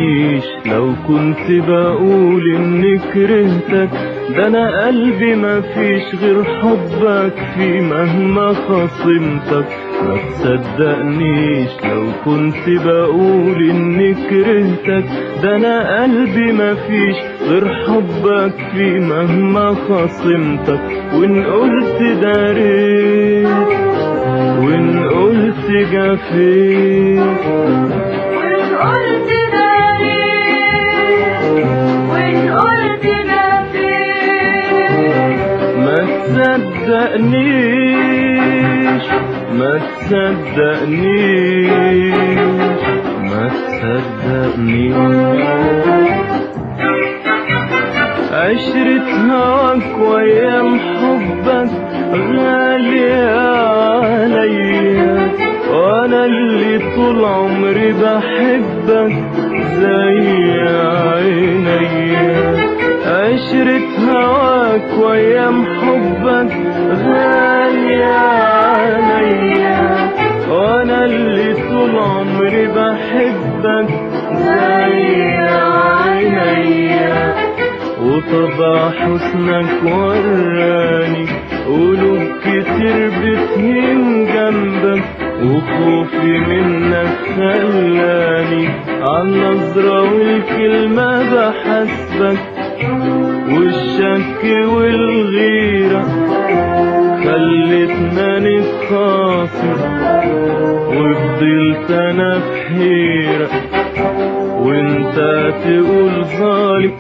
تصدقنيش لو كنت بقول اني كرهتك، ده انا قلبي مفيش غير حبك فيه مهما خصمتك. ما تصدقنيش لو كنت بقول اني كرهتك، ده انا قلبي مفيش غير حبك فيه مهما خصمتك. وان قلت داريت وان قلت جفيت، وإن قلت داريت وإن قلت جفيت، ما تصدقنيش ما تصدقنيش ما تصدقنيش. عشرة هواك وايام حبك غالية عليا، وانا اللي طول عمري بحبك زي عينيا. عشرة هواك وايام حبك غالية عليا، وانا اللي طول عمري بحبك زي عينيا. وطبع حسنك وراني قلوب كتير بتهين جنبك، وخوفي منك خلاني عالنظرة والكلمة بحسبك. والشك والغيرة خلتنا نتخاصم، وفضلت انا في حيرة وانت تقول ظالم.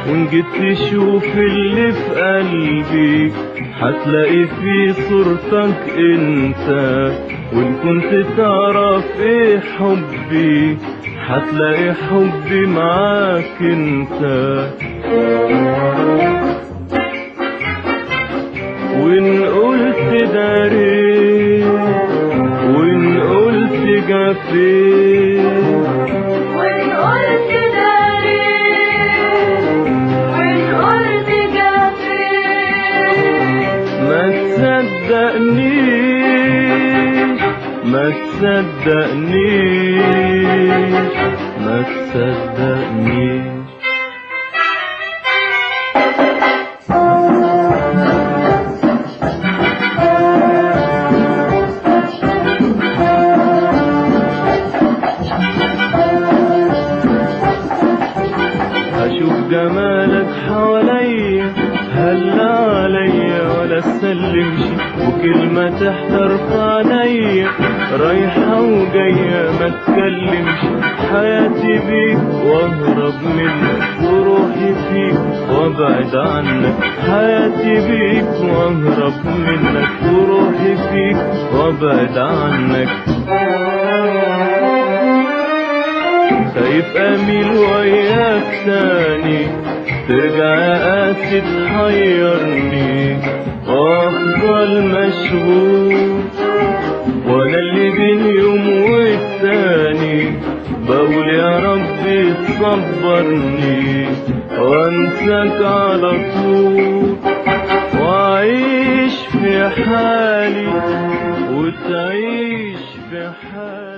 وان جيت تشوف اللي في قلبي هتلاقي فيه صورتك انت، وان كنت تعرف ايه حبي هتلاقي حبي معاك انت. وان قلت داريت وان قلت جفيت، وإن قلت داريت وإن قلت جفيت، ما تصدقنيش ما تصدقنيش ما تصدقنيش. اشوف جمالك حواليا هلا عليا ولا سلمش، وكلمة تحضر في عينيا رايحة وجاية ما تكلمش. حياتي بيك واهرب منك وروحي فيك وابعد عنك. حياتي بيك واهرب منك وروحي فيك وابعد عنك. خايف اميل وياك تاني ترجع يا قاسي تحيرني، وافضل مشغول وانا اللي بين يوم والتاني بقول يا ربي تصبرني وانساك على طول، واعيش في حالي وتعيش في حالي.